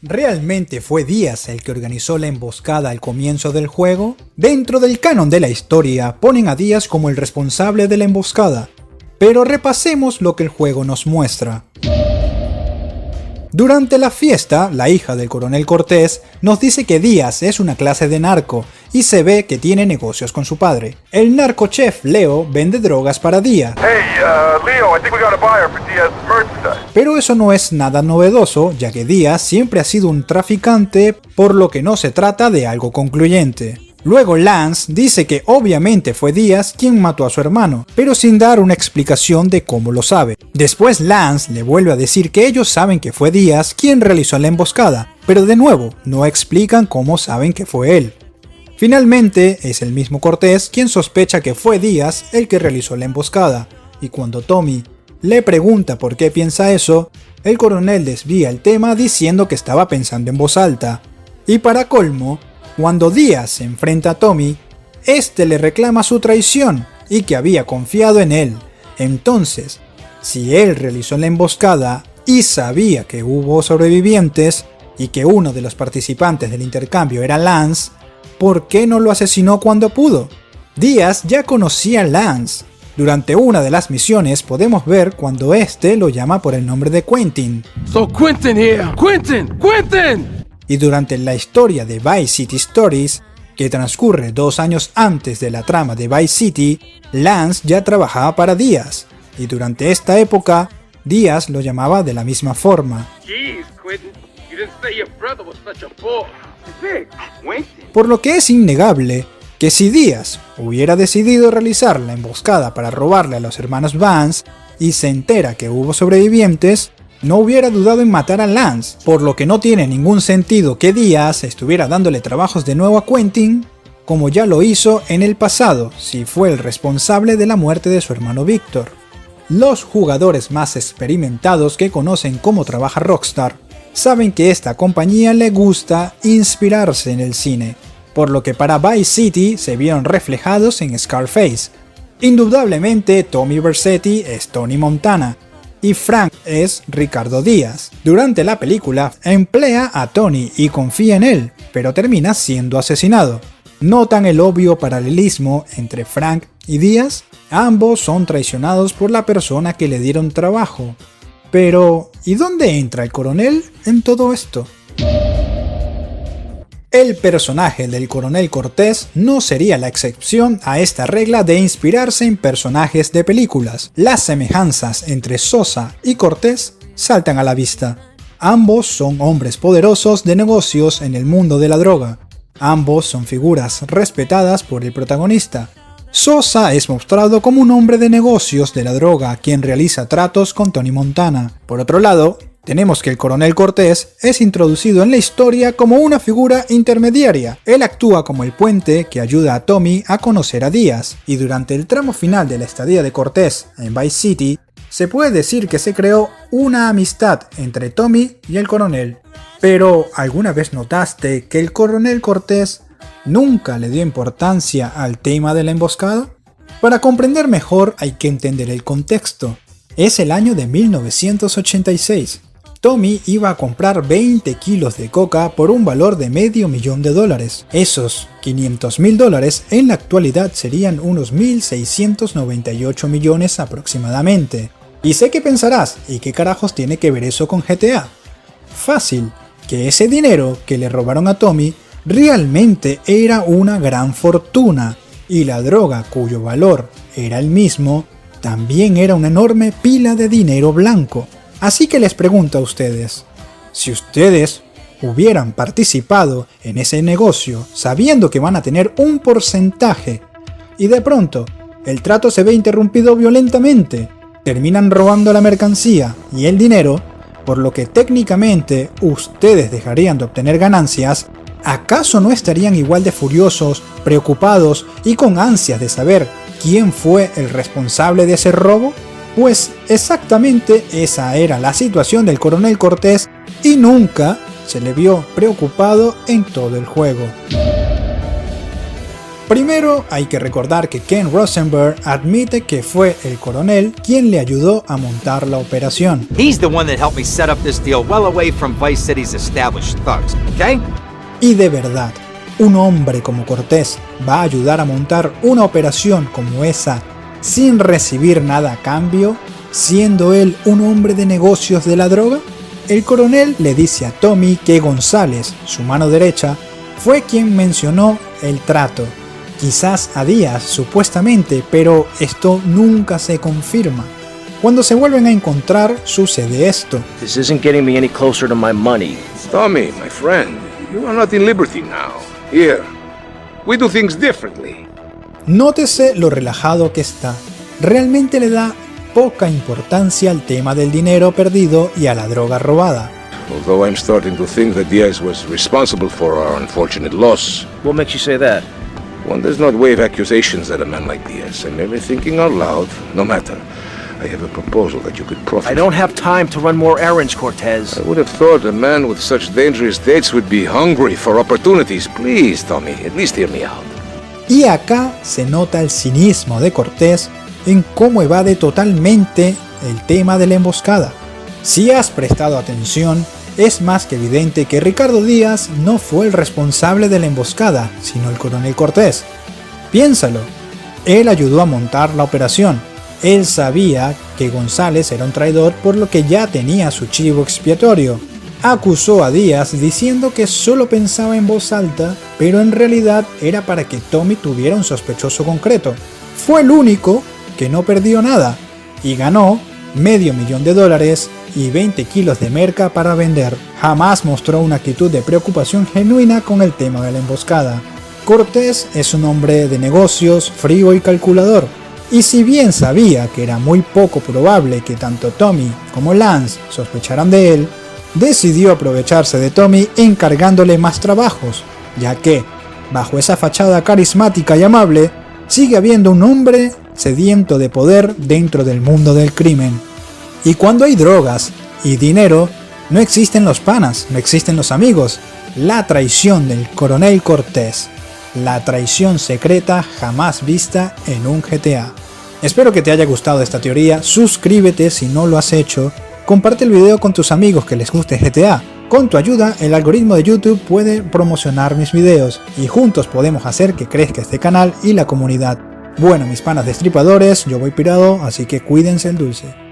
¿Realmente fue Díaz el que organizó la emboscada al comienzo del juego? Dentro del canon de la historia ponen a Díaz como el responsable de la emboscada, pero repasemos lo que el juego nos muestra. Durante la fiesta, la hija del coronel Cortés nos dice que Díaz es una clase de narco y se ve que tiene negocios con su padre. El narcochef Leo vende drogas para Díaz. Leo, I think we got a buyer for Diaz's merchandise. Pero eso no es nada novedoso, ya que Díaz siempre ha sido un traficante, por lo que no se trata de algo concluyente. Luego Lance dice que obviamente fue Díaz quien mató a su hermano, pero sin dar una explicación de cómo lo sabe. Después Lance le vuelve a decir que ellos saben que fue Díaz quien realizó la emboscada, pero de nuevo no explican cómo saben que fue él. Finalmente es el mismo Cortés quien sospecha que fue Díaz el que realizó la emboscada, y cuando Tommy le pregunta por qué piensa eso, el coronel desvía el tema diciendo que estaba pensando en voz alta. Y para colmo, cuando Díaz se enfrenta a Tommy, este le reclama su traición y que había confiado en él. Entonces, si él realizó la emboscada y sabía que hubo sobrevivientes y que uno de los participantes del intercambio era Lance, ¿por qué no lo asesinó cuando pudo? Díaz ya conocía a Lance. Durante una de las misiones podemos ver cuando este lo llama por el nombre de Quentin. So Quentin here! Quentin! Y durante la historia de Vice City Stories, que transcurre 2 años antes de la trama de Vice City, Lance ya trabajaba para Díaz, y durante esta época, Díaz lo llamaba de la misma forma. Jeez, Quentin, you didn't say your brother was such a bore. Quentin. Por lo que es innegable que si Díaz hubiera decidido realizar la emboscada para robarle a los hermanos Vance y se entera que hubo sobrevivientes, no hubiera dudado en matar a Lance, por lo que no tiene ningún sentido que Díaz estuviera dándole trabajos de nuevo a Quentin, como ya lo hizo en el pasado, si fue el responsable de la muerte de su hermano Víctor. Los jugadores más experimentados que conocen cómo trabaja Rockstar saben que esta compañía le gusta inspirarse en el cine, por lo que para Vice City se vieron reflejados en Scarface. Indudablemente Tommy Vercetti es Tony Montana, y Frank es Ricardo Díaz. Durante la película emplea a Tony y confía en él, pero termina siendo asesinado. ¿Notan el obvio paralelismo entre Frank y Díaz? Ambos son traicionados por la persona que le dieron trabajo. Pero, ¿y dónde entra el coronel en todo esto? El personaje del coronel Cortés no sería la excepción a esta regla de inspirarse en personajes de películas. Las semejanzas entre Sosa y Cortés saltan a la vista. Ambos son hombres poderosos de negocios en el mundo de la droga. Ambos son figuras respetadas por el protagonista. Sosa es mostrado como un hombre de negocios de la droga quien realiza tratos con Tony Montana. Por otro lado, tenemos que el coronel Cortés es introducido en la historia como una figura intermediaria. Él actúa como el puente que ayuda a Tommy a conocer a Díaz, y durante el tramo final de la estadía de Cortés en Vice City, se puede decir que se creó una amistad entre Tommy y el coronel. Pero, ¿alguna vez notaste que el coronel Cortés nunca le dio importancia al tema de la emboscada? Para comprender mejor hay que entender el contexto. Es el año de 1986. Tommy iba a comprar 20 kilos de coca por un valor de $500,000. Esos $500,000 en la actualidad serían unos 1.698 millones aproximadamente. Y sé que pensarás, ¿y qué carajos tiene que ver eso con GTA? Fácil, que ese dinero que le robaron a Tommy realmente era una gran fortuna, y la droga cuyo valor era el mismo, también era una enorme pila de dinero blanco. Así que les pregunto a ustedes, si ustedes hubieran participado en ese negocio sabiendo que van a tener un porcentaje y de pronto el trato se ve interrumpido violentamente, terminan robando la mercancía y el dinero, por lo que técnicamente ustedes dejarían de obtener ganancias, ¿acaso no estarían igual de furiosos, preocupados y con ansias de saber quién fue el responsable de ese robo? Pues exactamente esa era la situación del coronel Cortés y nunca se le vio preocupado en todo el juego. Primero hay que recordar que Ken Rosenberg admite que fue el coronel quien le ayudó a montar la operación. He's the one that helped me set up this deal well away from Vice City's established thugs, okay? Y de verdad, un hombre como Cortés va a ayudar a montar una operación como esa sin recibir nada a cambio, siendo él un hombre de negocios de la droga. El coronel le dice a Tommy que González, su mano derecha, fue quien mencionó el trato. Quizás a Díaz, supuestamente, pero esto nunca se confirma. Cuando se vuelven a encontrar, sucede esto. This isn't getting me any closer to my money. Tommy, my friend, you are not in Liberty now. Here, we do things differently. Nótese lo relajado que está. Realmente le da poca importancia al tema del dinero perdido y a la droga robada. Although I'm starting to think that Diaz was responsible for our unfortunate loss. What makes you say that? One does not wave accusations at a man like Diaz. I'm merely thinking out loud. No matter. I have a proposal that you could profit. I don't have time to run more errands, Cortez. I would have thought a man with such dangerous dates would be hungry for opportunities. Please, Tommy, at least hear me out. Y acá se nota el cinismo de Cortés en cómo evade totalmente el tema de la emboscada. Si has prestado atención, es más que evidente que Ricardo Díaz no fue el responsable de la emboscada, sino el coronel Cortés. Piénsalo, él ayudó a montar la operación, él sabía que González era un traidor por lo que ya tenía su chivo expiatorio. Acusó a Díaz diciendo que solo pensaba en voz alta, pero en realidad era para que Tommy tuviera un sospechoso concreto. Fue el único que no perdió nada y ganó $500,000 y 20 kilos de merca para vender. Jamás mostró una actitud de preocupación genuina con el tema de la emboscada. Cortés es un hombre de negocios, frío y calculador, y si bien sabía que era muy poco probable que tanto Tommy como Lance sospecharan de él, decidió aprovecharse de Tommy encargándole más trabajos, ya que, bajo esa fachada carismática y amable, sigue habiendo un hombre sediento de poder dentro del mundo del crimen. Y cuando hay drogas y dinero, no existen los panas, no existen los amigos. La traición del coronel Cortés, la traición secreta jamás vista en un GTA. Espero que te haya gustado esta teoría, suscríbete si no lo has hecho, comparte el video con tus amigos que les guste GTA. Con tu ayuda, el algoritmo de YouTube puede promocionar mis videos y juntos podemos hacer que crezca este canal y la comunidad. Bueno, mis panas destripadores, yo voy pirado, así que cuídense el dulce.